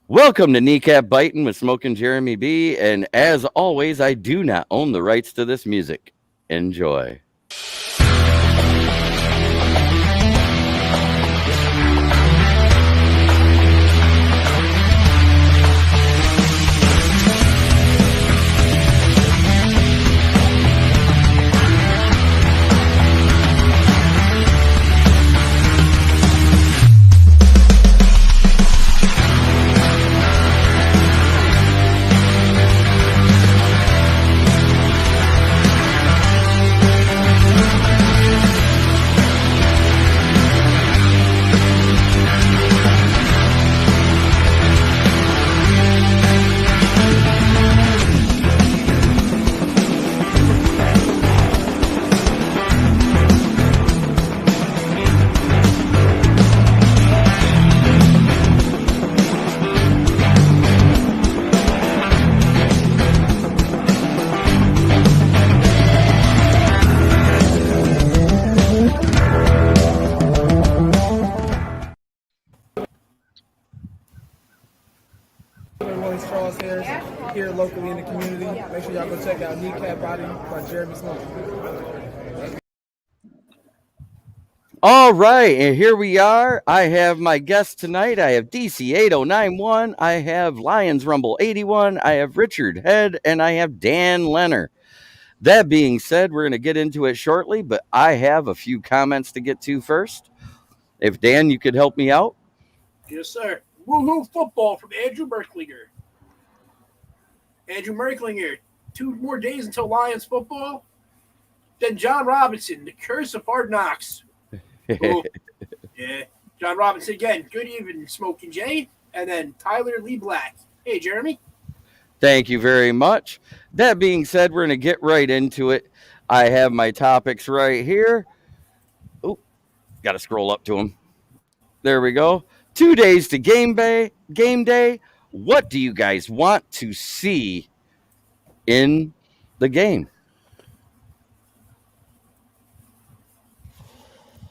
Welcome to Kneecap Biting with Smokin Jeremy B. And as always, I do not own the rights to this music. Enjoy. Here locally in the community. Make sure y'all go check out Kneecap Biting by Jeremy Smokin. All right, and here we are. I have my guest tonight. I have DC 8091. I have Lions Rumble 81. I have Richard Head, and I have Dan Lenner. That being said, we're going to get into it shortly, but I have a few comments to get to first. If Dan, you could help me out. Yes, sir. Woohoo football from Andrew Merklinger. Andrew Merklinger, 2 more days until Lions football. Then John Robinson, the curse of hard knocks. Yeah, John Robinson again. Good evening, Smokin J. And then Tyler Lee Black. Hey, Jeremy. Thank you very much. That being said, we're going to get right into it. I have my topics right here. Oh, got to scroll up to them. There we go. 2 days to game day. What do you guys want to see in the game?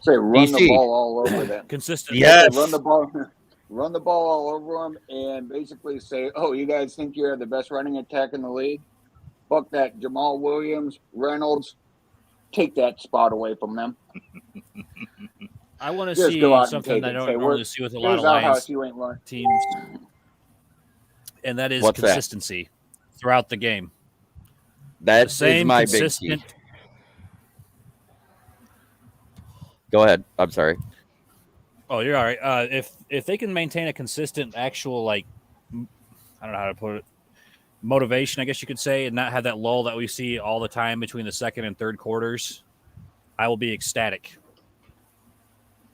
Say run DC. the ball all over them. Consistent. Yes. Run the ball all over them, and basically say, "Oh, you guys think you have the best running attack in the league? Fuck that, Jamal Williams, Reynolds, take that spot away from them." I want to Just see go out and something take that I it. don't Say, normally see with a lot Here's of our Lions house. You ain't run. teams, and that is What's that? consistency throughout the game. That The is same my big key. consistent. Go ahead. I'm sorry. Oh, you're all right. If they can maintain a consistent, actual I don't know how to put it, motivation, I guess you could say, and not have that lull that we see all the time between the second and third quarters, I will be ecstatic.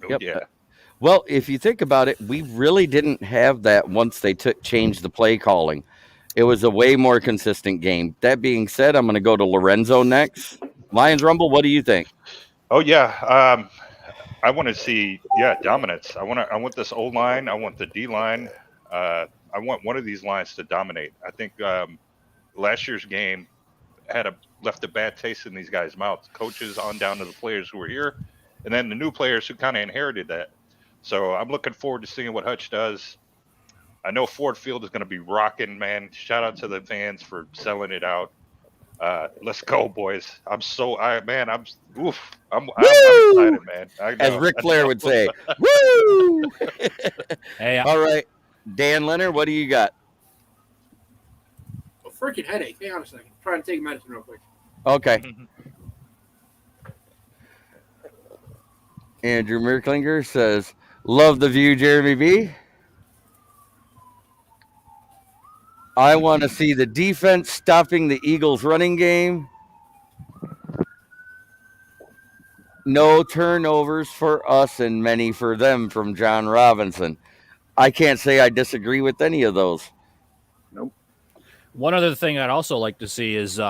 Yep. Yeah. Well, if you think about it, we really didn't have that once they changed the play calling. It was a way more consistent game. That being said, I'm going to go to Lorenzo next. Lions Rumble, what do you think? Oh yeah. I want to see dominance. I want this O line. I want the D line. I want one of these lines to dominate. I think last year's game left a bad taste in these guys' mouths. Coaches on down to the players who were here, and then the new players who kind of inherited that. So I'm looking forward to seeing what Hutch does. I know Ford Field is going to be rocking, man. Shout out to the fans for selling it out. Let's go, boys. I'm excited, man. I know. As Ric Flair would say. Woo! Hey, All right. Dan Lenner, what do you got? A freaking headache. Hang on a second. I'm trying to take medicine real quick. Okay. Andrew Merklinger says, love the view, Jeremy B. I want to see the defense stopping the Eagles' running game. No turnovers for us and many for them from John Robinson. I can't say I disagree with any of those. Nope. one other thing I'd also like to see is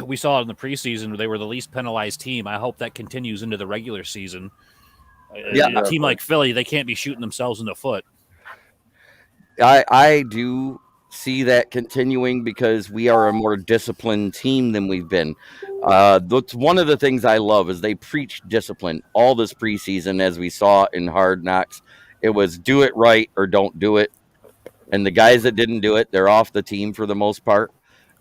we saw in the preseason where they were the least penalized team. I hope that continues into the regular season. A team like Philly, they can't be shooting themselves in the foot. I do see that continuing because we are a more disciplined team than we've been. That's one of the things I love is they preach discipline all this preseason, as we saw in Hard Knocks. It was do it right or don't do it. And the guys that didn't do it, they're off the team for the most part.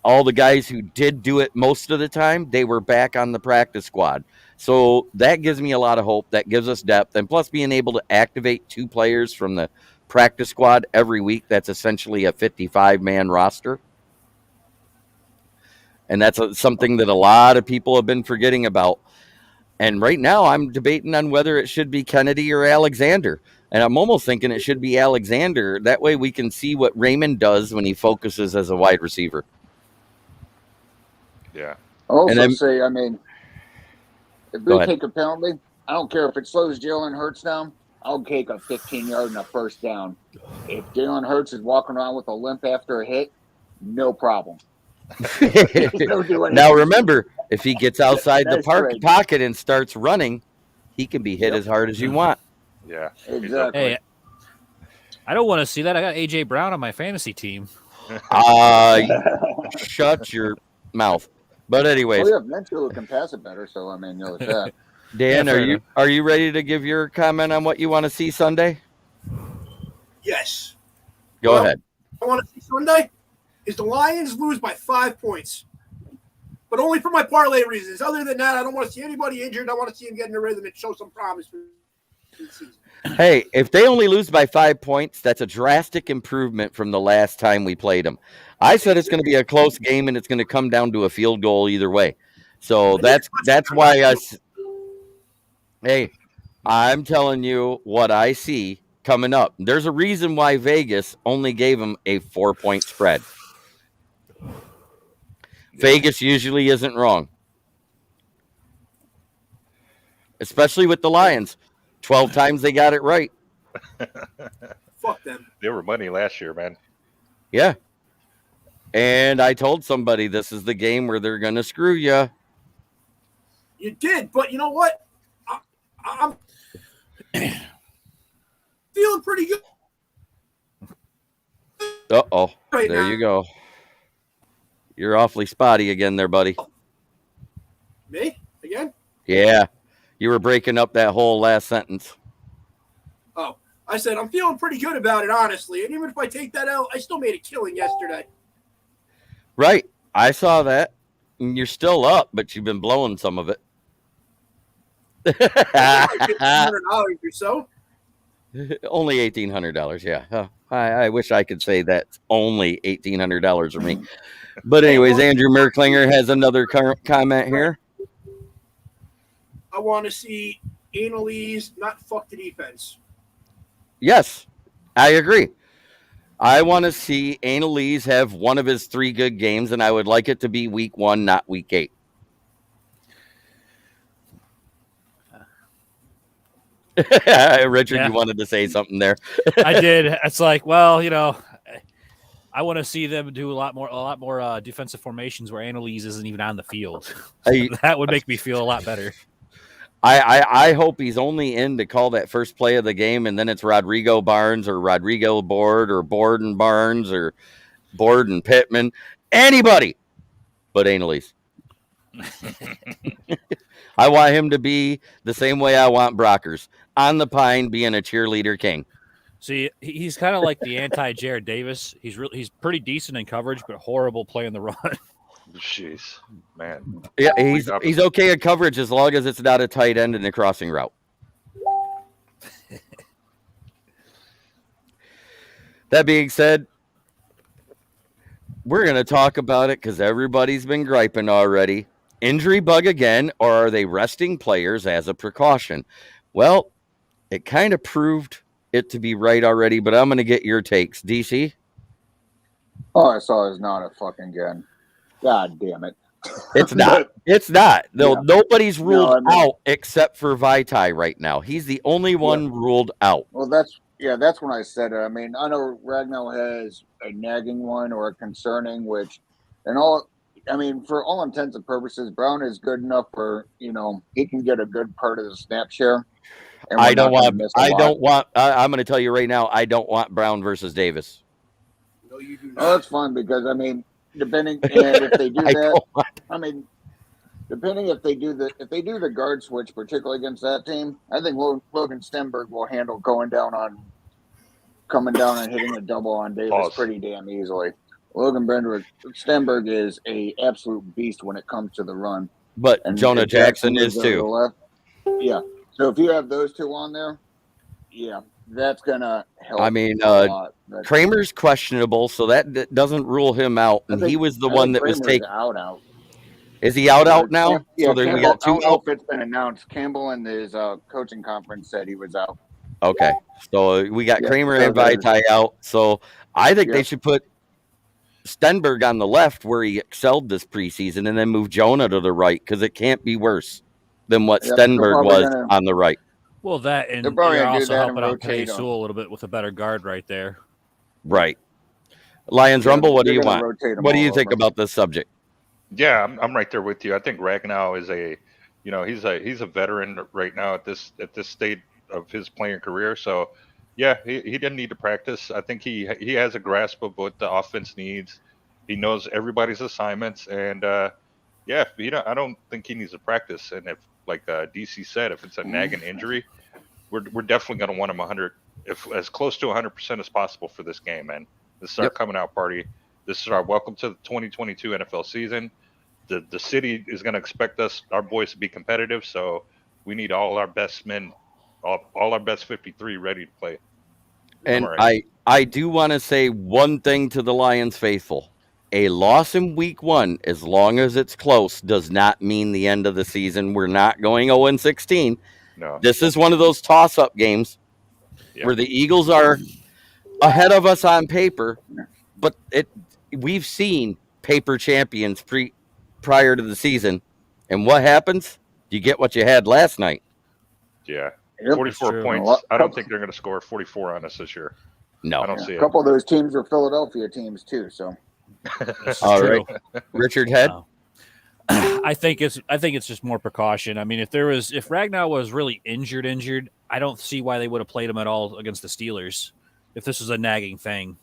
All the guys who did do it most of the time, they were back on the practice squad. So that gives me a lot of hope. That gives us depth. And plus, being able to activate 2 players from the practice squad every week, that's essentially a 55-man roster. And that's something that a lot of people have been forgetting about. And right now, I'm debating on whether it should be Kennedy or Alexander. And I'm almost thinking it should be Alexander. That way we can see what Raymond does when he focuses as a wide receiver. Yeah. I also then- say, I mean, if Go we ahead. take a penalty, I don't care if it slows Jalen Hurts down. I'll take a 15-yard and a first down. If Jalen Hurts is walking around with a limp after a hit, no problem. Don't do anything. Now remember, if he gets outside the That's great. pocket and starts running, he can be hit Yep. as hard as you want. Yeah. Exactly. Hey, I don't want to see that. I got AJ Brown on my fantasy team. Shut your mouth. But anyways, Well, yeah, Ventura can pass it better, so I mean, you know, it's that. Dan, Yeah, fair are you ready to give your comment on what you want to see Sunday? Yes. Go Well, ahead. I want to see Sunday is the Lions lose by 5 points, but only for my parlay reasons. Other than that, I don't want to see anybody injured. I want to see them get in the rhythm and show some promise for the season. Hey, if they only lose by 5 points, that's a drastic improvement from the last time we played them. I said it's going to be a close game and it's going to come down to a field goal either way. So that's why hey, I'm telling you what I see coming up. There's a reason why Vegas only gave them a 4-point spread. Vegas usually isn't wrong, especially with the Lions. 12 times they got it right. Fuck them. They were money last year, man. Yeah. And I told somebody this is the game where they're going to screw you. You did, but you know what? I'm feeling pretty good Uh-oh. right There now. you go. You're awfully spotty again there, buddy. Me? Again? Yeah. You were breaking up that whole last sentence. Oh, I said I'm feeling pretty good about it, honestly. And even if I take that out, I still made a killing yesterday. Right. I saw that. And you're still up, but you've been blowing some of it. $1,500 or so. Only $1,800, yeah. I wish I could say that's only $1,800 for me. But anyways, Andrew Merklinger has another comment here. I want to see Annalise not fuck the defense. Yes, I agree. I want to see Annalise have one of his 3 good games, and I would like it to be week 1, not week 8. Richard, Yeah. you wanted to say something there. I did. It's like, well, you know, I want to see them do a lot more defensive formations where Annalise isn't even on the field. That would make me feel a lot better. I hope he's only in to call that first play of the game, and then it's Rodrigo Barnes or Rodrigo Board or Board and Barnes or Board and Pittman. Anybody but Annalise. I want him to be the same way I want Brockers. On the pine, being a cheerleader king. See, he's kind of like the anti-Jared Davis. He's pretty decent in coverage, but horrible playing the run. Jeez, man. Yeah, he's okay at coverage as long as it's not a tight end in a crossing route. That being said, we're going to talk about it because everybody's been griping already. Injury bug again, or are they resting players as a precaution? Well, it kind of proved it to be right already, but I'm going to get your takes. DC? All I saw is not a fucking gun. God damn it. It's not. It's not. No, Yeah. Nobody's ruled No, I mean- out except for Vitae right now. He's the only one ruled out. Well, that's when I said it. I mean, I know Ragnar has a nagging one or a concerning, which, for all intents and purposes, Brown is good enough for, he can get a good part of the snap share. And I'm going to tell you right now, I don't want Brown versus Davis. No, you do Oh, not. that's fine because depending and if they do I that, don't want- depending if they do the guard switch, particularly against that team, I think Logan Stenberg will handle going down coming down and hitting a double on Davis Pause. pretty damn easily. Logan Stenberg is a absolute beast when it comes to the run. But And Jonah if Jackson moves is over to the too. left, yeah. So if you have those two on there, yeah, that's gonna help. I mean, a lot. But Kramer's questionable, so that doesn't rule him out. I And think- he was the I one think that was Kramer's taken. out. Is he out now? Yeah, So we Campbell, got I don't two know out. if it's been announced. Campbell in his coaching conference said he was out. Okay, so we got Yeah, Kramer so and Vitae out. So I think they Yep. should put Stenberg on the left where he excelled this preseason, and then move Jonah to the right because it can't be worse than what Yep, they're Stenberg probably was gonna- on the right. Well, that and They're probably you're gonna do also that and helping out Penny rotate 'em. Sewell a little bit with a better guard right there. Right. Lions Yeah, Rumble, what do they're you gonna want? rotate 'em What do all you think over. about this subject? Yeah, I'm right there with you. I think Ragnow is he's a veteran right now at this state of his playing career. So yeah, he didn't need to practice. I think he has a grasp of what the offense needs. He knows everybody's assignments, and yeah, I don't think he needs to practice. And if, like DC said, if it's a nagging injury, we're definitely going to want him 100, if as close to 100% as possible for this game, man. This is our coming out party. This is our welcome to the 2022 NFL season. The city is going to expect our boys to be competitive, so we need all our best men, all our best 53 ready to play. And All right. I do want to say one thing to the Lions faithful. A loss in week 1, as long as it's close, does not mean the end of the season. We're not going 0-16. No. This is one of those toss-up games where the Eagles are ahead of us on paper, but we've seen paper champions prior to the season. And what happens? You get what you had last night. Yeah. Yep. 44 true. points. I don't think they're going to score 44 on us this year. No. I don't see A it. couple of those teams are Philadelphia teams too. So This is All true. right. Richard Head. Wow. I think it's just more precaution. I mean, if Ragnow was really injured, I don't see why they would have played him at all against the Steelers. If this was a nagging thing,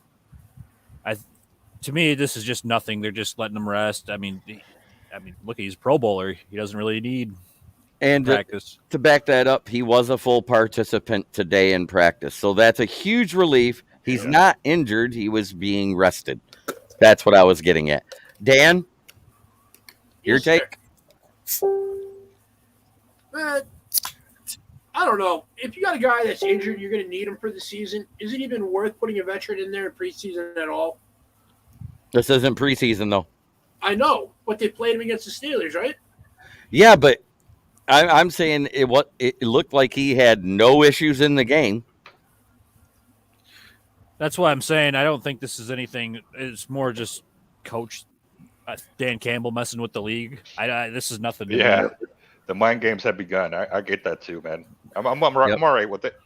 to me, this is just nothing. They're just letting him rest. I mean, look, he's a Pro Bowler. He doesn't really need And practice. to back that up, he was a full participant today in practice. So that's a huge relief. He's not injured. He was being rested. That's what I was getting at. Dan, your Yes, sir. take? I don't know. If you got a guy that's injured, you're going to need him for the season. Is it even worth putting a veteran in there in preseason at all? This isn't preseason, though. I know, but they played him against the Steelers, right? Yeah, but I'm saying it looked like he had no issues in the game. That's why I'm saying I don't think this is anything. It's more just coach Dan Campbell messing with the league. This is nothing new. Yeah. The mind games have begun. I get that too, man. I'm all right with it.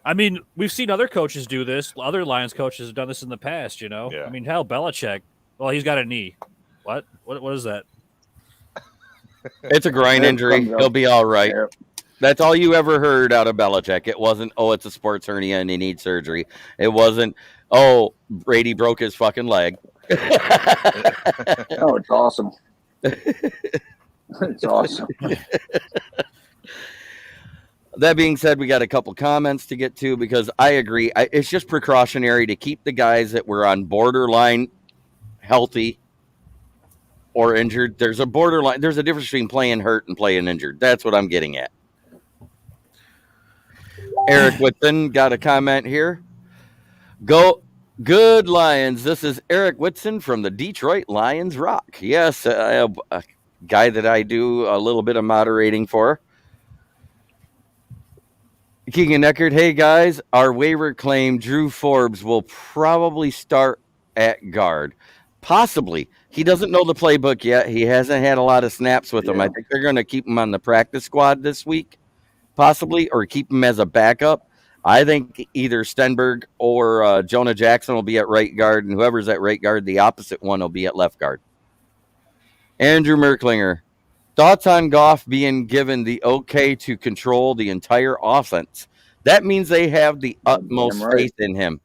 I mean, we've seen other coaches do this. Other Lions coaches have done this in the past, you know? Yeah. I mean, hell, Belichick. Well, he's got a knee. What is that? It's a groin injury. He'll be all right. Yep. That's all you ever heard out of Belichick. It wasn't, it's a sports hernia and he needs surgery. It wasn't, Brady broke his fucking leg. Oh, it's awesome. It's awesome. That being said, we got a couple comments to get to because I agree. It's just precautionary to keep the guys that were on borderline healthy or injured. There's a borderline. There's a difference between playing hurt and playing injured. That's what I'm getting at. Eric Whitson got a comment here. Go good Lions. This is Eric Whitson from the Detroit Lions Rock. Yes, a guy that I do a little bit of moderating for. Keegan Eckert, hey guys, our waiver claim Drew Forbes will probably start at guard. Possibly. He doesn't know the playbook yet. He hasn't had a lot of snaps with him. I think they're going to keep him on the practice squad this week, possibly, or keep him as a backup. I think either Stenberg or Jonah Jackson will be at right guard, and whoever's at right guard, the opposite one will be at left guard. Andrew Merklinger. Thoughts on Goff being given the okay to control the entire offense? That means they have the utmost faith in him.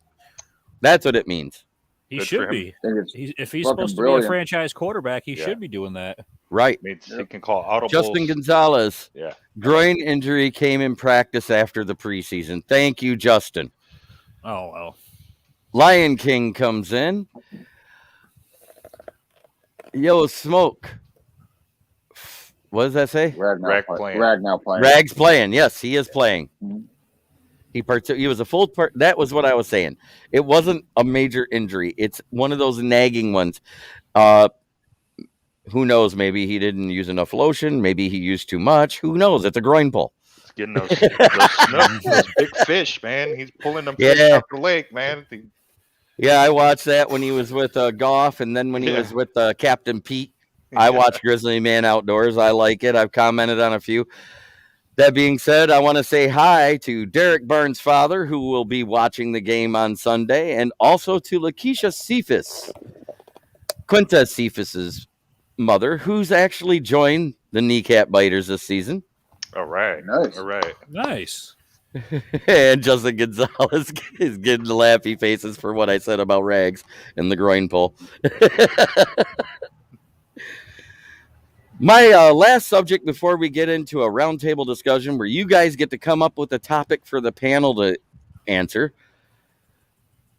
That's what it means. He Good should for him. be. I think it's If he's fucking supposed to be brilliant. a franchise quarterback, he Yeah. should be doing that. Right. Means he can call audibles. Justin Gonzalez. Yeah. Groin injury came in practice after the preseason. Thank you, Justin. Oh well. Lion King comes in. Yo, Smoke. What does that say? Rag playing. Ragnar playing. Rag's playing. Yes, he is playing. Mhm. He was a full part. That was what I was saying. It wasn't a major injury. It's one of those nagging ones. Who knows? Maybe he didn't use enough lotion. Maybe he used too much. Who knows? It's a groin pull. It's getting those snook, those big fish, man. He's pulling them fish Yeah. out the lake, man. Yeah, I watched that when he was with Goff, and then when he was with Captain Pete. I watch Grizzly Man Outdoors. I like it. I've commented on a few. That being said, I want to say hi to Derek Barnes' father, who will be watching the game on Sunday, and also to Lakeisha Cephas, Quinta Cephas's mother, who's actually joined the Kneecap Biters this season. All right. Nice. All right. Nice. And Justin Gonzalez is getting the laughy faces for what I said about Rags and the groin pull. My last subject before we get into a roundtable discussion where you guys get to come up with a topic for the panel to answer.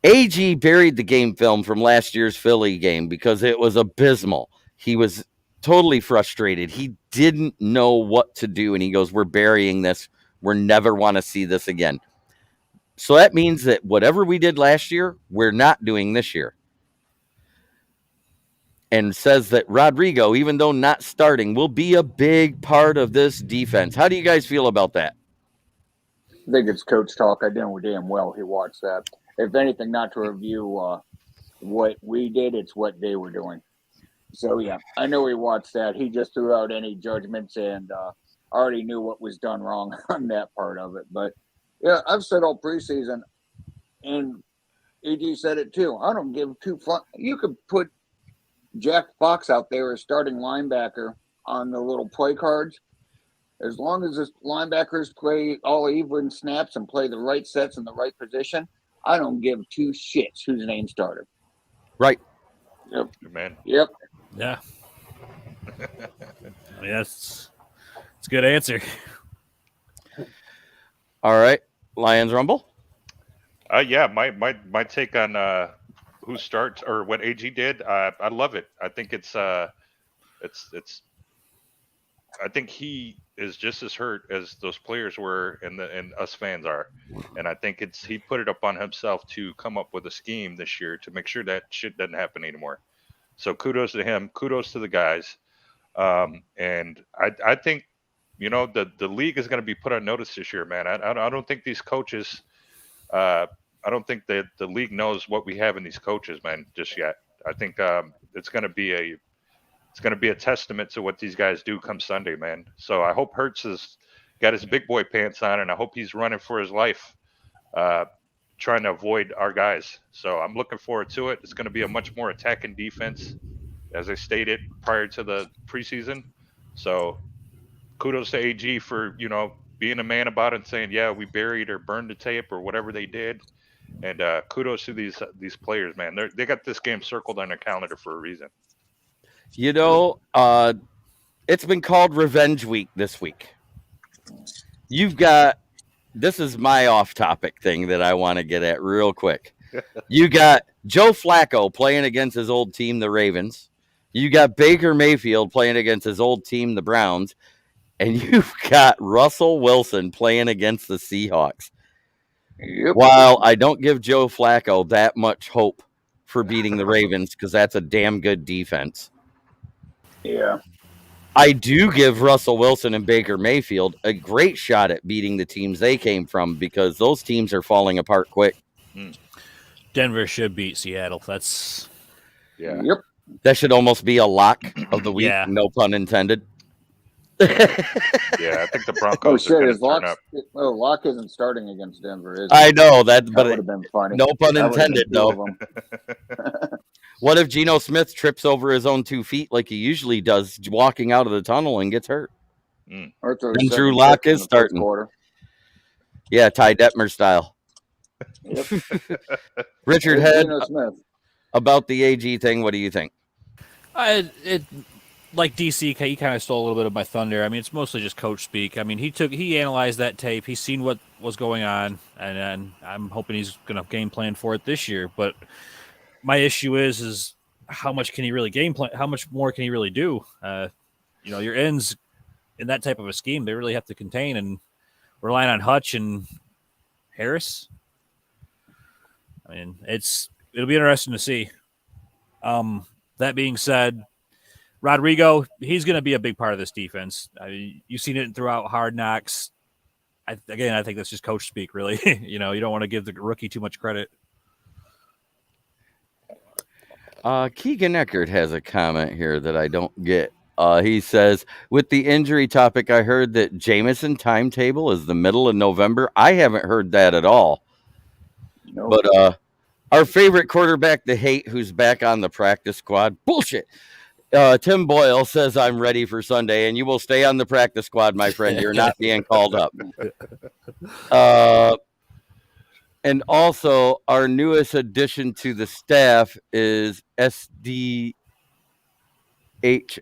AG buried the game film from last year's Philly game because it was abysmal. He was totally frustrated. He didn't know what to do, and he goes, "We're burying this. We're never want to see this again." So that means that whatever we did last year, we're not doing this year. And says that Ridrigo, even though not starting, will be a big part of this defense. How do you guys feel about that? I think it's coach talk. I know damn well he watched that. If anything, not to review what we did, it's what they were doing. So, yeah, I know he watched that. He just threw out any judgments and already knew what was done wrong on that part of it. But, yeah, I've said all preseason, and EG said it too. I don't give two fucks. You could put Jack Fox out there as starting linebacker on the little play cards. As long as the linebackers play all even snaps and play the right sets in the right position, I don't give two shits whose name started. Right. Yep. Man. Yep. Yeah. Yes. It's a good answer. All right. Lions Rumble. Yeah, my take on who starts or what AG did, I love it. I think it's I think he is just as hurt as those players were and us fans are. And I think he put it up on himself to come up with a scheme this year to make sure that shit doesn't happen anymore. So kudos to him, kudos to the guys. And I think, the league is going to be put on notice this year, man. I don't think these coaches, I don't think that the league knows what we have in these coaches, man, just yet. I think it's going to be a testament to what these guys do come Sunday, man. So I hope Hurts has got his big boy pants on, and I hope he's running for his life, trying to avoid our guys. So I'm looking forward to it. It's going to be a much more attacking defense, as I stated prior to the preseason. So kudos to AG for, being a man about it and saying, yeah, we buried or burned the tape or whatever they did. And kudos to these players, man. They got this game circled on their calendar for a reason. It's been called Revenge Week this week. This is my off-topic thing that I want to get at real quick. You got Joe Flacco playing against his old team, the Ravens. You got Baker Mayfield playing against his old team, the Browns. And you've got Russell Wilson playing against the Seahawks. Yep. While I don't give Joe Flacco that much hope for beating the Ravens because that's a damn good defense, Yeah. I do give Russell Wilson and Baker Mayfield a great shot at beating the teams they came from because those teams are falling apart quick. Denver should beat Seattle. That's Yeah. Yep. That should almost be a lock of the week, Yeah. no pun intended. Yeah, I think the Oh Broncos are shit! going His to turn Locke. up. Oh, Locke isn't starting against Denver, is he? I know that, That but would have been funny. no pun That would've been intended, two though. of 'em. What if Geno Smith trips over his own 2 feet like he usually does walking out of the tunnel and gets hurt? Or throw Then 7 Drew Lock picks in is the first starting. quarter. Yeah, Ty Detmer style. Yep. Richard There's Head. Geno Smith. about the AG thing. What do you think? It like DC, he kind of stole a little bit of my thunder. I mean, it's mostly just coach speak. I mean, he analyzed that tape. He's seen what was going on, and I'm hoping he's going to game plan for it this year. But my issue is how much can he really game plan? How much more can he really do? Your ends in that type of a scheme, they really have to contain, and relying on Hutch and Harris. I mean, it'll be interesting to see. That being said, Ridrigo, he's going to be a big part of this defense. I mean, you've seen it throughout Hard Knocks. I think that's just coach speak, really. You don't want to give the rookie too much credit. Keegan Eckert has a comment here that I don't get. He says, with the injury topic, I heard that Jameson timetable is the middle of November. I haven't heard that at all. Nope. But our favorite quarterback to hate, who's back on the practice squad, bullshit. Tim Boyle says, I'm ready for Sunday, and you will stay on the practice squad, my friend. You're not being called up. And also, our newest addition to the staff is SDH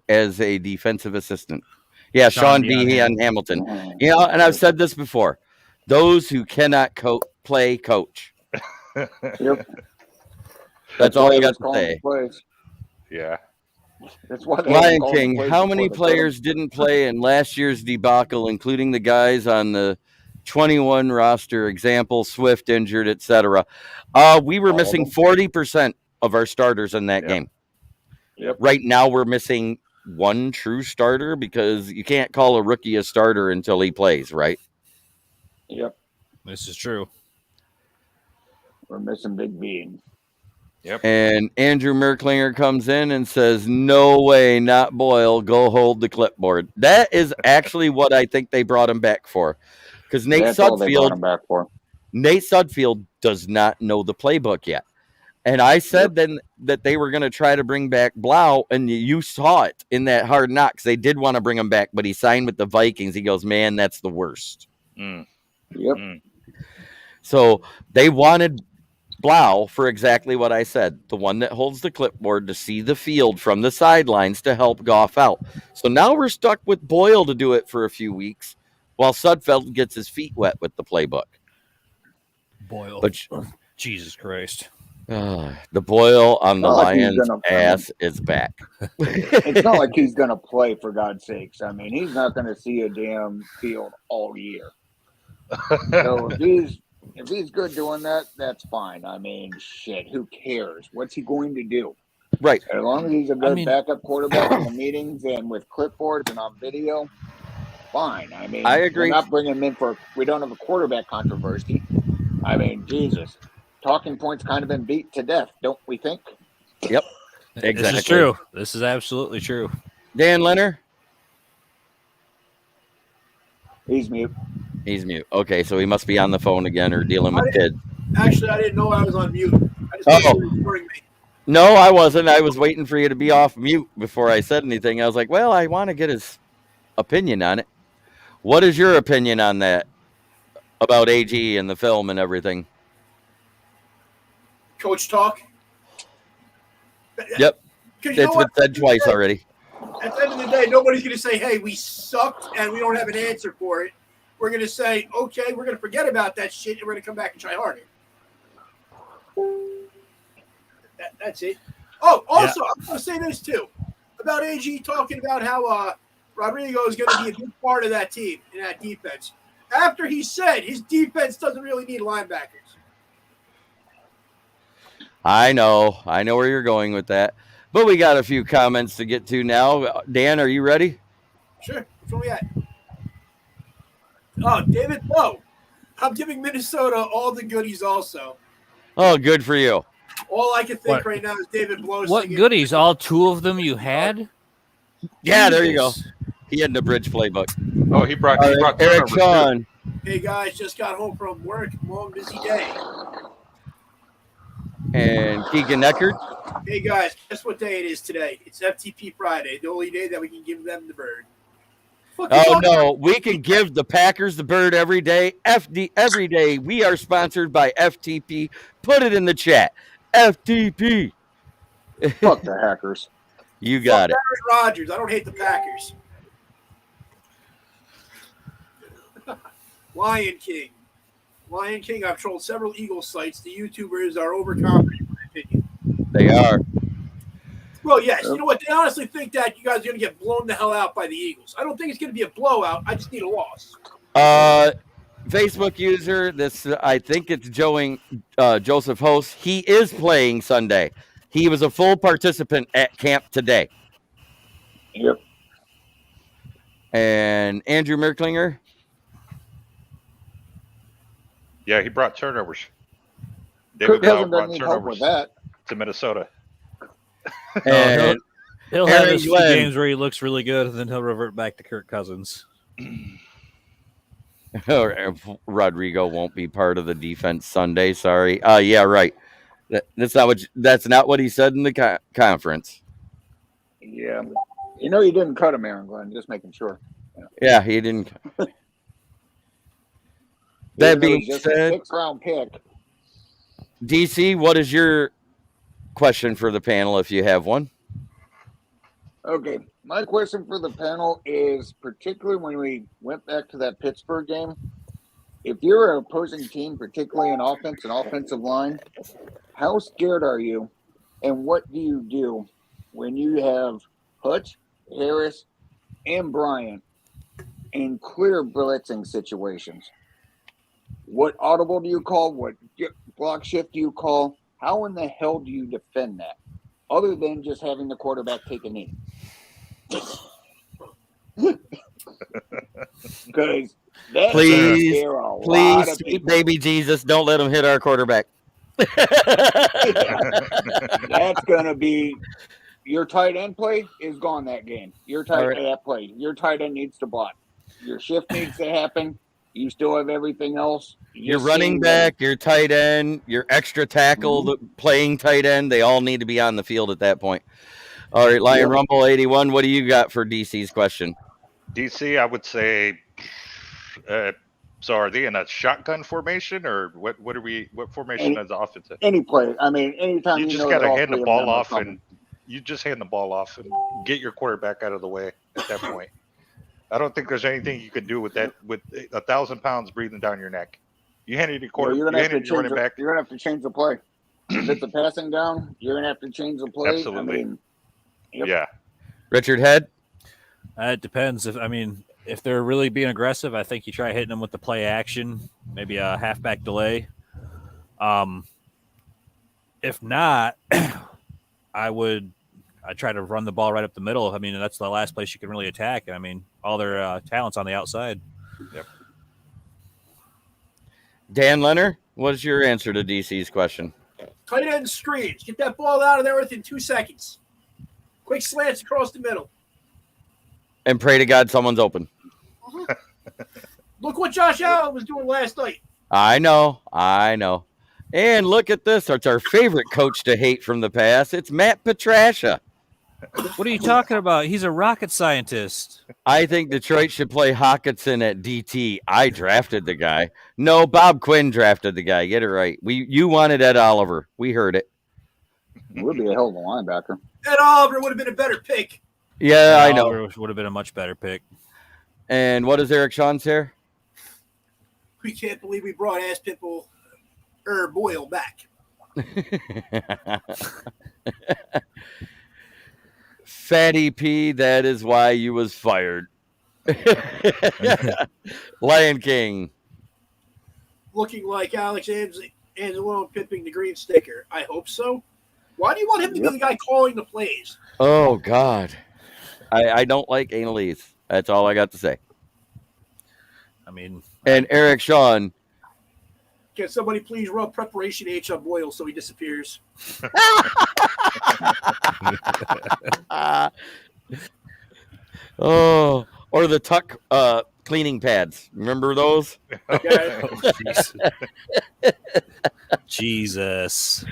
as a defensive assistant. Yeah, Sean B. and Hamilton. And I've said this before. Those who cannot play, coach. Yep. That's all you got to say. Yeah. That's why Lion King, how many players didn't play in last year's debacle, including the guys on the 21 roster? Example, Swift injured, etc. We were missing 40% of our starters in that game. Yep. Right now, we're missing one true starter because you can't call a rookie a starter until he plays, right? Yep. This is true. We're missing Big Bean. Yep. And Andrew Merklinger comes in and says, no way, not Boyle. Go hold the clipboard. That is actually what I think they brought him back for. Because Nate Sudfeld does not know the playbook yet. And I said then that they were going to try to bring back Blau, and you saw it in that Hard Knocks. They did want to bring him back, but he signed with the Vikings. He goes, man, that's the worst. Yep. So they wanted Blau for exactly what I said, the one that holds the clipboard to see the field from the sidelines to help Goff out. So now we're stuck with Boyle to do it for a few weeks while Sudfeld gets his feet wet with the playbook. Boyle. But Jesus Christ. The Boyle on the Lions' ass is back. It's not like he's going to play, for God's sakes. I mean, he's not going to see a damn field all year. So if he's good doing that, that's fine. I mean, shit, who cares? What's he going to do? Right. As long as he's a good backup quarterback in the meetings and with clipboards and on video, fine. I mean, I agree. We're not bringing him in we don't have a quarterback controversy. I mean, Jesus. Talking points kind of been beat to death, don't we think? Yep. Exactly. This is true. This is absolutely true. Dan Leonard? He's mute. He's mute. Okay, so he must be on the phone again or dealing with kids. Actually, I didn't know I was on mute. I just thought you were recording me. No, I wasn't. I was waiting for you to be off mute before I said anything. I was like, well, I want to get his opinion on it. What is your opinion on that? About AG and the film and everything? Coach talk. Yep. It's been said twice already. At the end of the day, nobody's going to say, hey, we sucked and we don't have an answer for it. We're going to say, okay, we're going to forget about that shit and we're going to come back and try harder. That's it. Oh, also, I'm going to say this too about AG talking about how Ridrigo is going to be a big part of that team in that defense. After he said his defense doesn't really need linebackers. I know where you're going with that. But we got a few comments to get to now. Dan, are you ready? Sure. Which one we at? Oh, David Blow. I'm giving Minnesota all the goodies also. Oh, good for you. All I can think right now is David Blow. What goodies? All two of them you had? Yeah, there you go. He had the bridge playbook. Oh, he brought Eric Sean. Hey, guys, just got home from work. Long, busy day. And Keegan Eckert. Hey, guys, guess what day it is today? It's FTP Friday, the only day that we can give them the bird. Oh, no, we can give the Packers the bird every day. Every day. We are sponsored by FTP. Put it in the chat. FTP. Fuck the Hackers. You got it. Aaron Rodgers. I don't hate the Packers. Lion King. Lion King, I've trolled several Eagles sites. The YouTubers are overconfident, in my opinion. They are. Well, yes. You know what? They honestly think that you guys are going to get blown the hell out by the Eagles. I don't think it's going to be a blowout. I just need a loss. Facebook user, I think it's Joseph Host. He is playing Sunday. He was a full participant at camp today. Yep. And Andrew Merklinger. Yeah, he brought turnovers. Kirk David Bell Cousins doesn't brought need help with turnovers that. to Minnesota. And He'll have Aaron his few Glenn. games where he looks really good, and then he'll revert back to Kirk Cousins. Rodrigo won't be part of the defense Sunday. Sorry. Yeah, right. That's not what he said in the conference. Yeah. You know you didn't cut him, Aaron Glenn. Just making sure. Yeah, he didn't. Even That though being he's just said, a 6th-round pick. DC, what is your question for the panel if you have one? Okay. My question for the panel is, particularly when we went back to that Pittsburgh game, if you're an opposing team, particularly in offense and offensive line, how scared are you, and what do you do when you have Hutch, Harris, and Bryant in clear blitzing situations? What audible do you call? What block shift do you call? How in the hell do you defend that, other than just having the quarterback take a knee? Because that Please, scare a lot Please, of sweet people. baby Jesus, don't let him hit our quarterback. That's gonna be your tight end play is gone that game. Your tight end play. Your tight end needs to block. Your shift needs to happen. You still have everything else. Your running back, your tight end, your extra tackle, the playing tight end, they all need to be on the field at that point. All right, Lion Rumble 81, what do you got for DC's question? DC, I would say. So are they in a shotgun formation, or what? What formation is the offense in? Any play. I mean, anytime You just know got to that all hand the three of ball them are off, coming. and you just hand the ball off and get your quarterback out of the way at that point. I don't think there's anything you can do with that, with 1,000 pounds breathing down your neck. You handed your Well, quarterback, you handed your running back. You're gonna have to change the play. If it's a passing down, you're gonna have to change the play. Absolutely. I mean, yep. Yeah. Richard Head? It depends. If they're really being aggressive, I think you try hitting them with the play action, maybe a halfback delay. If not, I try to run the ball right up the middle. I mean, that's the last place you can really attack. I mean, all their talent's on the outside. Yep. Dan Leonard, what is your answer to DC's question? Tight end screens. Get that ball out of there within 2 seconds. Quick slants across the middle. And pray to God someone's open. Look what Josh Allen was doing last night. I know. And look at this. It's our favorite coach to hate from the past. It's Matt Patricia. What are you talking about? He's a rocket scientist. I think Detroit should play Hawkinson at DT. I drafted the guy. No, Bob Quinn drafted the guy. Get it right. You wanted Ed Oliver. We heard it. Would be a hell of a linebacker. Ed Oliver would have been a better pick. Yeah, I know. Oliver would have been a much better pick. And what is Eric Sean's here? We can't believe we brought ass pitbull Boyle back. Fatty P, that is why you was fired. Lion King. Looking like Alex Anzalone pipping the green sticker. I hope so. Why do you want him to be the guy calling the plays? Oh, God. I don't like analese. That's all I got to say. I mean, and Eric Sean. Can somebody please rub preparation H on Boyle so he disappears? Oh, or the tuck cleaning pads. Remember those? Jesus.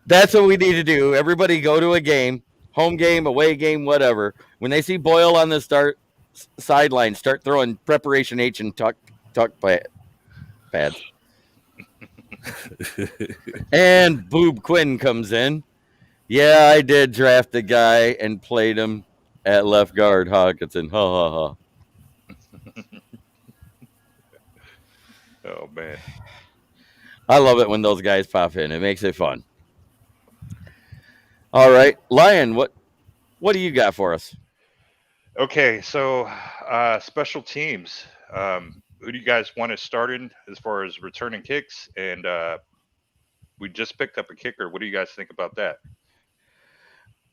That's what we need to do. Everybody go to a game, home game, away game, whatever. When they see Boyle on the sideline, start throwing preparation H and tuck pads. And Boob Quinn comes in. Yeah, I did draft a guy and played him at left guard, Hawkinson. Ha ha ha. Oh man. I love it when those guys pop in. It makes it fun. All right, Lion, what do you got for us? Okay, so special teams. Who do you guys want to start in as far as returning kicks? And we just picked up a kicker. What do you guys think about that?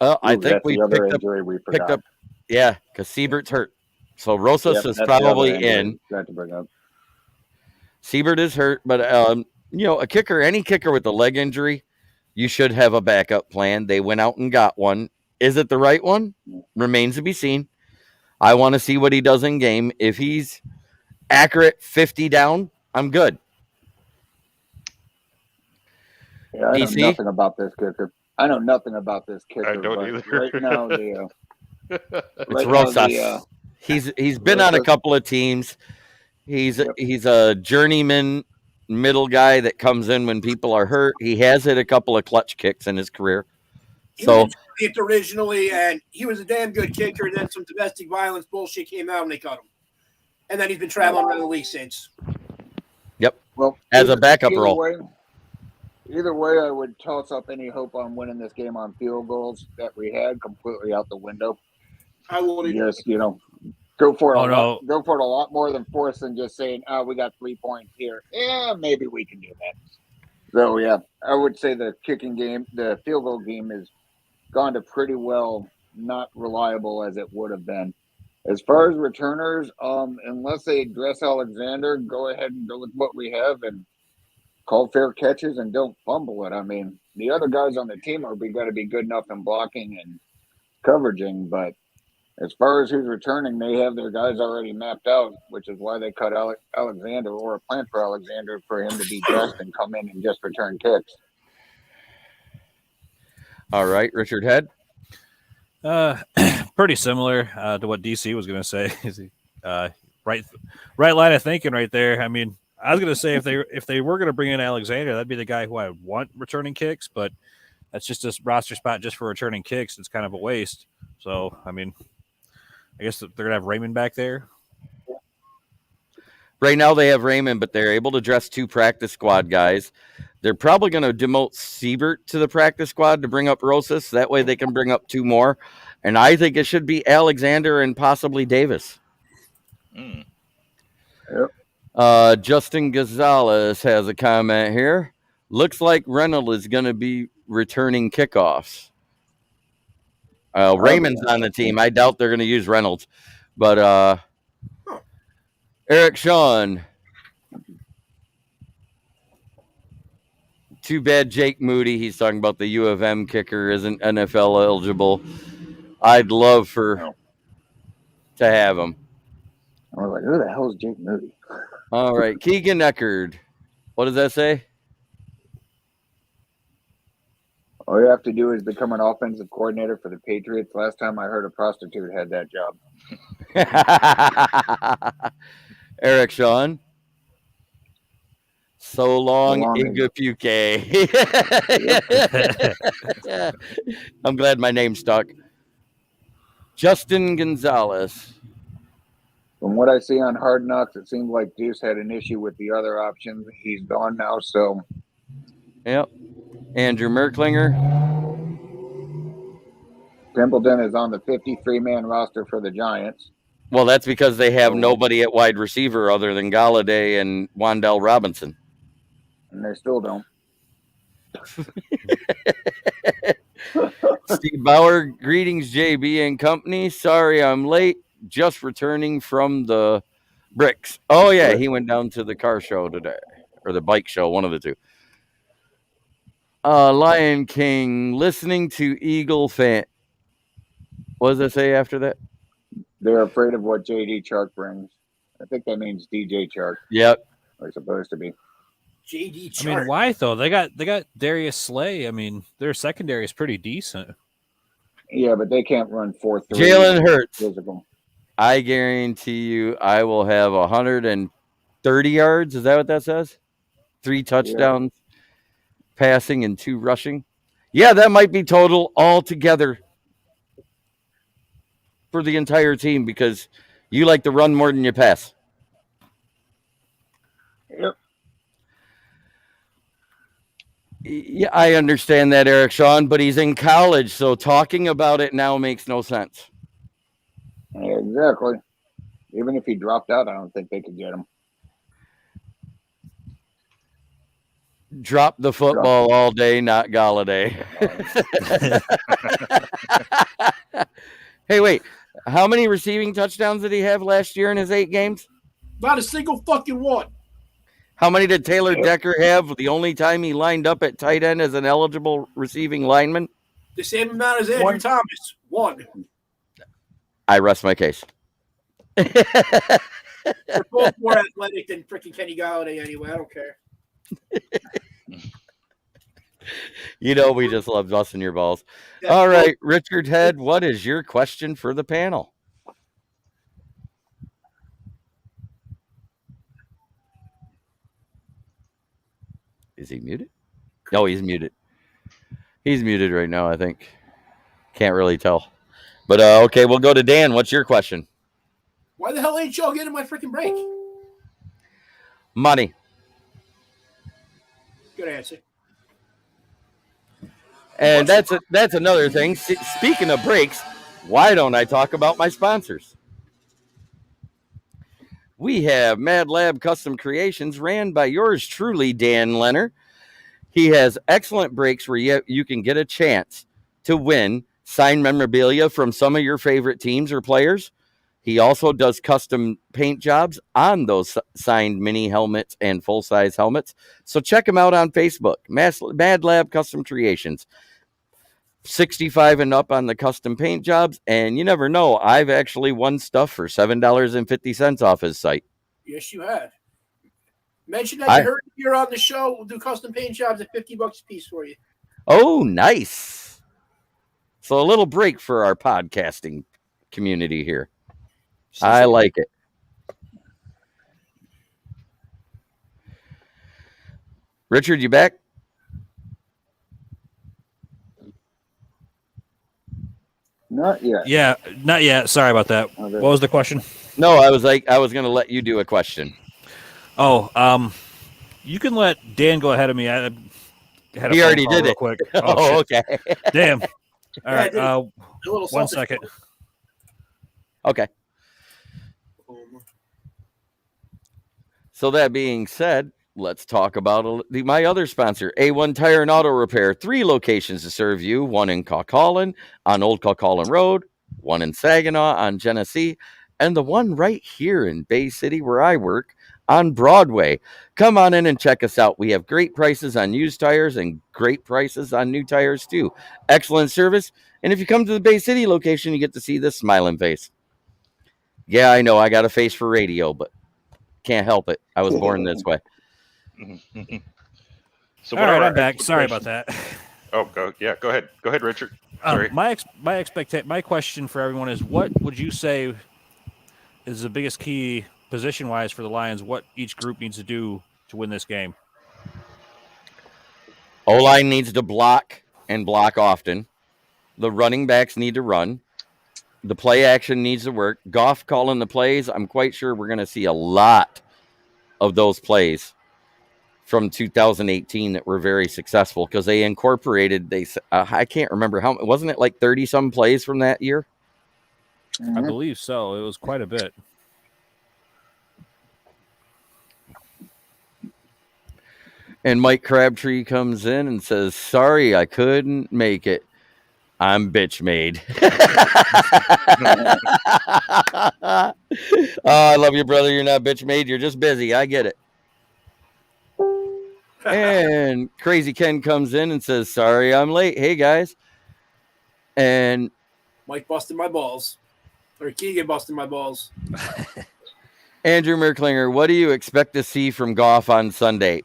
I Ooh, think that's we the other picked up, injury we forgot. yeah, because Siebert's hurt. So Rosas Yep, is that's the other probably injury in. we forgot to bring up. Siebert is hurt, but a kicker, any kicker with a leg injury, you should have a backup plan. They went out and got one. Is it the right one? Remains to be seen. I want to see what he does in game. If he's accurate 50 down, I'm good. Yeah, I know DC? nothing about this kicker. I know nothing about this kicker. I don't but either. Right now, the It's Rosas. He's been on a Rosas. couple of teams. He's Yep. he's a journeyman middle guy that comes in when people are hurt. He has hit a couple of clutch kicks in his career. He So was it originally, and he was a damn good kicker. And then some domestic violence bullshit came out, and they cut him. And then he's been traveling around the league since. Well, as a backup role. Either way, I would toss up any hope on winning this game on field goals that we had completely out the window. I would. Just go for it. Oh, no. Go for it a lot more than force than just saying, "Oh, we got 3 points here. Yeah, maybe we can do that." So yeah, I would say the kicking game, the field goal game, has gone to pretty well not reliable as it would have been. As far as returners, unless they address Alexander, go ahead and go with what we have and call fair catches and don't fumble it. I mean, the other guys on the team are going to be good enough in blocking and coveraging, but as far as who's returning, they have their guys already mapped out, which is why they cut Alexander or a plan for Alexander for him to be dressed and come in and just return kicks. All right, Richard Head. Pretty similar to what DC was going to say. Right line of thinking right there. I mean, I was going to say if they were going to bring in Alexander, that'd be the guy who I want returning kicks, but that's just a roster spot just for returning kicks. It's kind of a waste. So, I mean, I guess they're going to have Raymond back there. Right now they have Raymond, but they're able to dress 2 practice squad guys. They're probably going to demote Siebert to the practice squad to bring up Rosas. That way they can bring up 2 more. And I think it should be Alexander and possibly Davis. Mm. Yep. Justin Gonzalez has a comment here. Looks like Reynolds is going to be returning kickoffs. Raymond's on the team. I doubt they're going to use Reynolds. But Eric Sean. Too bad Jake Moody, he's talking about the U of M kicker, isn't NFL eligible. I'd love to have him. I was like, who the hell is Jake Moody? All right, Keegan Eckerd. What does that say? All you have to do is become an offensive coordinator for the Patriots. Last time I heard a prostitute had that job. Eric Sean. So long, Inga. Igapuke. I'm glad my name stuck. Justin Gonzalez. From what I see on Hard Knocks, it seems like Deuce had an issue with the other options. He's gone now, so. Yep. Andrew Merklinger. Templeton is on the 53-man roster for the Giants. Well, that's because they have nobody at wide receiver other than Galladay and Wandell Robinson. And they still don't. Steve Bauer, greetings, JB and company. Sorry I'm late. Just returning from the bricks. Oh, yeah, he went down to the car show today, or the bike show, one of the two. Lion King, listening to Eagle fan. What does that say after that? They're afraid of what J.D. Chark brings. I think that means DJ Chark. Yep. They're supposed to be. JD I Chart. mean, why though? They got Darius Slay. I mean, their secondary is pretty decent. Yeah, but they can't run 4-3. Jalen Hurts. Physical. I guarantee you I will have 130 yards. Is that what that says? 3 touchdowns passing and 2 rushing. Yeah, that might be total altogether for the entire team because you like to run more than you pass. Yep. Yeah, I understand that, Eric Sean, but he's in college, so talking about it now makes no sense. Yeah, exactly. Even if he dropped out, I don't think they could get him. Drop the football all day, not Galladay. Hey, wait. How many receiving touchdowns did he have last year in his 8 games? Not a single fucking one. How many did Taylor Decker have the only time he lined up at tight end as an eligible receiving lineman? The same amount as Andrew Thomas. One. I rest my case. They're both more athletic than freaking Kenny Galladay anyway. I don't care. You know, we just love busting your balls. All right, Richard Head, what is your question for the panel? Is he muted? No, he's muted. He's muted right now, I think. Can't really tell. But, okay, we'll go to Dan. What's your question? Why the hell ain't y'all getting my freaking break? Money. Good answer. And that's another thing. Speaking of breaks, why don't I talk about my sponsors? We have Mad Lab Custom Creations, ran by yours truly, Dan Leonard. He has excellent breaks where you can get a chance to win signed memorabilia from some of your favorite teams or players. He also does custom paint jobs on those signed mini helmets and full-size helmets. So check him out on Facebook, Mad Lab Custom Creations. 65 and up on the custom paint jobs, and you never know, I've actually won stuff for $7.50 off his site. Yes, you have. Mention that you heard you're on the show. We'll do custom paint jobs at $50 a piece for you. Oh, nice. So a little break for our podcasting community here. I like it. Richard, you back? Not yet. Yeah, not yet. Sorry about that. Okay. What was the question? No, I was going to let you do a question. Oh, you can let Dan go ahead of me. I had a He already call did real it. Quick. Oh, okay. Damn. All right. 1 second. Okay. So that being said, let's talk about my other sponsor, A1 Tire and Auto Repair. 3 locations to serve you. 1 in Caucaulin on Old Caucaulin Road, 1 in Saginaw on Genesee, and the one right here in Bay City where I work on Broadway. Come on in and check us out. We have great prices on used tires and great prices on new tires too. Excellent service. And if you come to the Bay City location, you get to see this smiling face. Yeah, I know I got a face for radio, but can't help it. I was born this way. So all right, I'm back. Sorry about that. Oh, go ahead. Go ahead, Richard. Sorry. My question for everyone is: what would you say is the biggest key position-wise for the Lions? What each group needs to do to win this game? O-line needs to block and block often. The running backs need to run. The play action needs to work. Goff calling the plays. I'm quite sure we're going to see a lot of those plays from 2018 that were very successful because they incorporated, I can't remember how, wasn't it like 30 some plays from that year? I believe so. It was quite a bit. And Mike Crabtree comes in and says, sorry, I couldn't make it. I'm bitch made. I love you, brother. You're not bitch made. You're just busy. I get it. And Crazy Ken comes in and says, sorry, I'm late. Hey, guys. And Mike busted my balls. Or Keegan busted my balls. Andrew Merklinger, what do you expect to see from Goff on Sunday?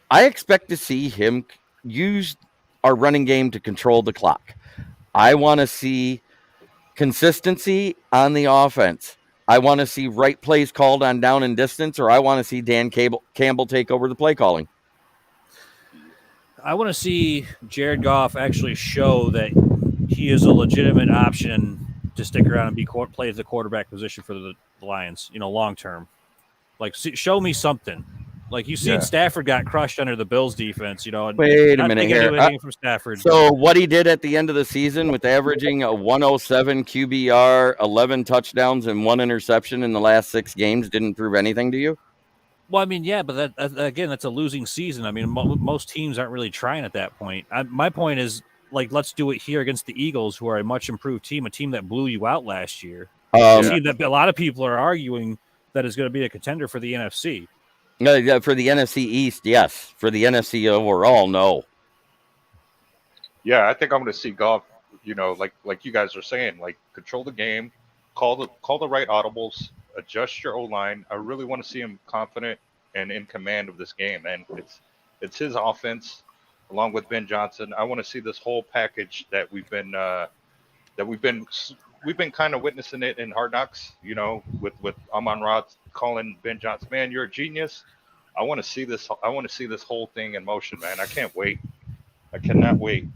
I expect to see him use our running game to control the clock. I want to see consistency on the offense. I want to see right plays called on down and distance, or I want to see Dan Campbell take over the play calling. I want to see Jared Goff actually show that he is a legitimate option to stick around and play the quarterback position for the Lions, long term. Like, show me something. Like, you've seen Stafford got crushed under the Bills defense, And Wait a not minute taking here. anything from Stafford. So what he did at the end of the season with averaging a 107 QBR, 11 touchdowns, and 1 interception in the last 6 games didn't prove anything to you? Well, I mean, yeah, but that again, that's a losing season. I mean, most teams aren't really trying at that point. My point is, like, let's do it here against the Eagles, who are a much improved team, a team that blew you out last year. A team that a lot of people are arguing that is going to be a contender for the NFC. For the NFC East, yes. For the NFC overall, no. Yeah, I think I'm going to see Goff. Like you guys are saying, like, control the game, call the right audibles, adjust your O-line. I really want to see him confident and in command of this game, and it's his offense along with Ben Johnson. I want to see this whole package that we've been kind of witnessing it in Hard Knocks. With Amon-Ra calling Ben Johnson, man, you're a genius. I want to see this. I want to see this whole thing in motion, man. I can't wait. I cannot wait.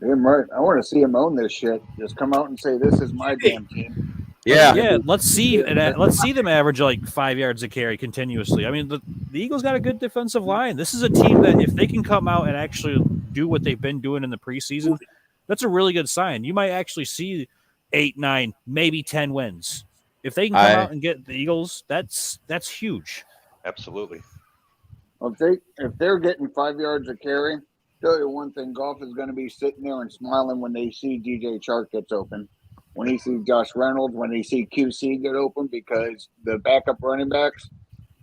Damn right. I want to see him own this shit. Just come out and say, "This is my damn team." Yeah. Let's see them average like 5 yards a carry continuously. I mean, the Eagles got a good defensive line. This is a team that if they can come out and actually do what they've been doing in the preseason, that's a really good sign. You might actually see 8, 9, maybe 10 wins. If they can come out and get the Eagles, that's huge. Absolutely. Well, if they're getting 5 yards a carry, tell you one thing: Goff is going to be sitting there and smiling when they see DJ Chark gets open, when he sees Josh Reynolds, when they see QC get open, because the backup running backs,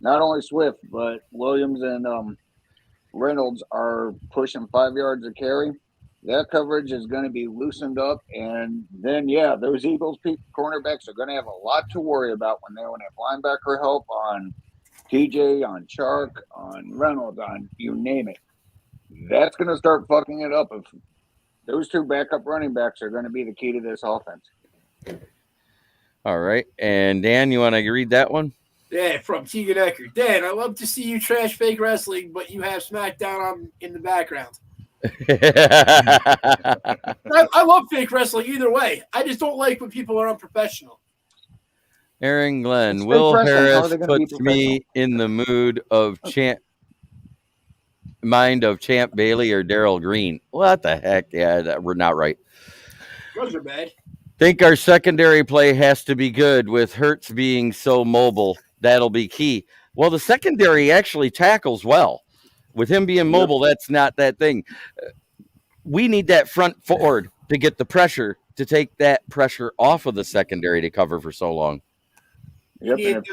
not only Swift but Williams and Reynolds, are pushing 5 yards a carry. That coverage is going to be loosened up, and then those Eagles cornerbacks are going to have a lot to worry about when they want to have linebacker help on TJ, on Chark, on Reynolds, on you name it. That's going to start fucking it up if those 2 backup running backs are going to be the key to this offense. All right. And Dan, you want to read that one? Yeah, from Tegan Ecker. Dan, I love to see you trash fake wrestling, but you have SmackDown on in the background. I love fake wrestling either way. I just don't like when people are unprofessional. Aaron Glenn, It's Will fake wrestling. How are Harris they gonna be puts me in the mood of mind of Champ Bailey or Daryl Green. What the heck? Yeah, we're not right. Those are bad. Think our secondary play has to be good with Hurts being so mobile. That'll be key. Well, the secondary actually tackles well. With him being mobile, that's not that thing. We need that front forward to get the pressure, to take that pressure off of the secondary to cover for so long. Yep.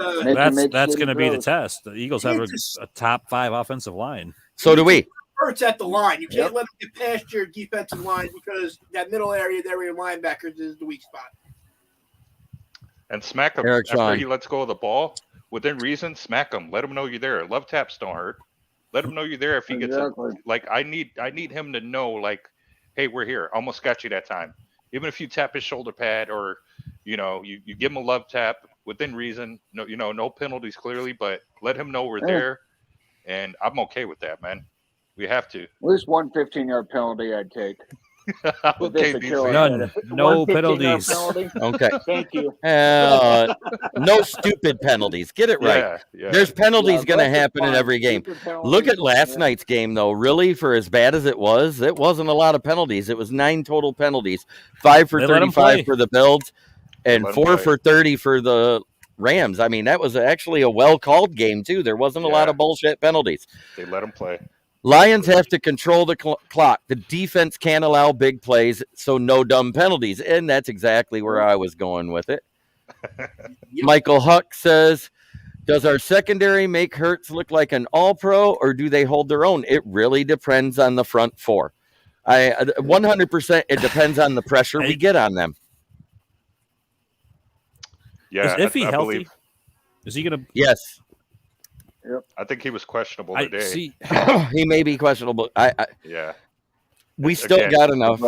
That's going to be the test. The Eagles have a top 5 offensive line. So do we. Hurts at the line. You can't let him get past your defensive line because that middle area there with your linebackers is the weak spot. And smack him Eric after Sean. he lets go of the ball. Within reason, smack him. Let him know you're there. Love taps don't hurt. Let him know you're there if he gets I need him to know, like, hey, we're here. Almost got you that time. Even if you tap his shoulder pad or you give him a love tap within reason. No, no penalties clearly, but let him know we're there. And I'm okay with that, man. We have to. At least one 15-yard penalty I'd take. Okay, none. No penalties. Okay. Thank you. No stupid penalties. Get it right. Yeah. There's penalties going to happen in every game. Look at last night's game, though. Really, for as bad as it wasn't a lot of penalties. It was 9 total penalties. 5 for 35 for the Bills and 4 for 30 for the Rams. I mean, that was actually a well-called game, too. There wasn't a lot of bullshit penalties. They let them play. Lions have to control the clock. The defense can't allow big plays, so no dumb penalties. And that's exactly where I was going with it. Michael Huck says, does our secondary make Hurts look like an all-pro, or do they hold their own? It really depends on the front 4. 100% it depends on the pressure we get on them. Yeah, Is Iffy healthy? Is he going to? Yes. Yep. I think he was questionable today. He may be questionable. Yeah. We still got enough.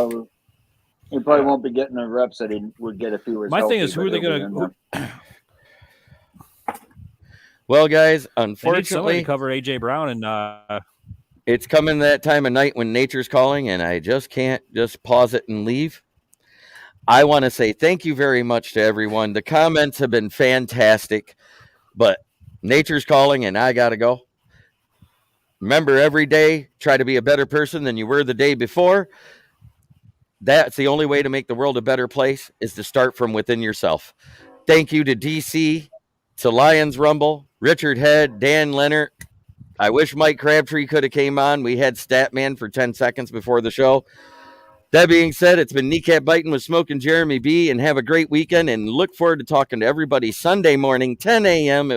He probably won't be getting the reps that he would get if he was My healthy, thing is, who are they going to? Well, guys, Unfortunately, unfortunately, cover AJ Brown and It's coming that time of night when nature's calling, and I just can't just pause it and leave. I want to say thank you very much to everyone. The comments have been fantastic, but nature's calling, and I got to go. Remember, every day, try to be a better person than you were the day before. That's the only way to make the world a better place, is to start from within yourself. Thank you to DC, to Lions Rumble, Richard Head, Dan Leonard. I wish Mike Crabtree could have came on. We had Statman for 10 seconds before the show. That being said, it's been Kneecap Biting with Smokin Jeremy B, and have a great weekend, and look forward to talking to everybody Sunday morning, 10 a.m.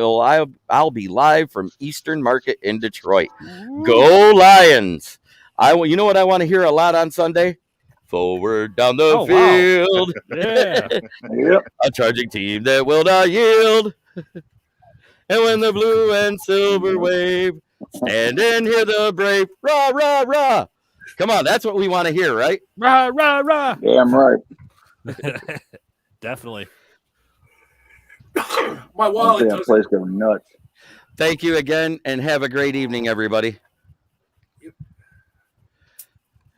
I'll be live from Eastern Market in Detroit. Go Lions! You know what I want to hear a lot on Sunday? Forward down the field. Wow. Yeah. Yep. A charging team that will not yield. And when the blue and silver wave, stand and hear the brave. Rah, rah, rah. Come on, that's what we want to hear, right? Rah, rah, rah. Damn right. Definitely. My I wallet see that doesn't. place going nuts. Thank you again, and have a great evening, everybody.